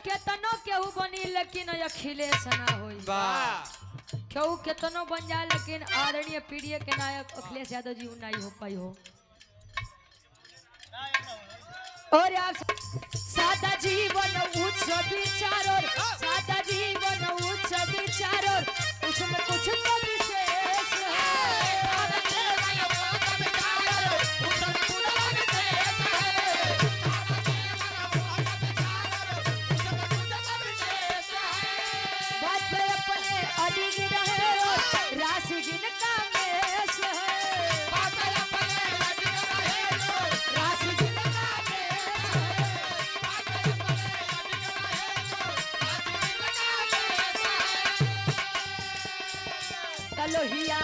केतनो केहू बनी लेकिन अखिलेश ना होई। केहू केतनो बन जाए लेकिन आदरणीय पीडीए के नायक अखिलेश यादव जी नहीं हो पाई हो। और आप सादा जीवन उच्च विचार और सादा जीवन उच्च विचार और उसमें कुछ तो विशेष है। बात पे अपने अडिग रहे और राशि गिन का मेष है। बात पे अपने अडिग रहे और राशि गिन का मेष है। कलोहिया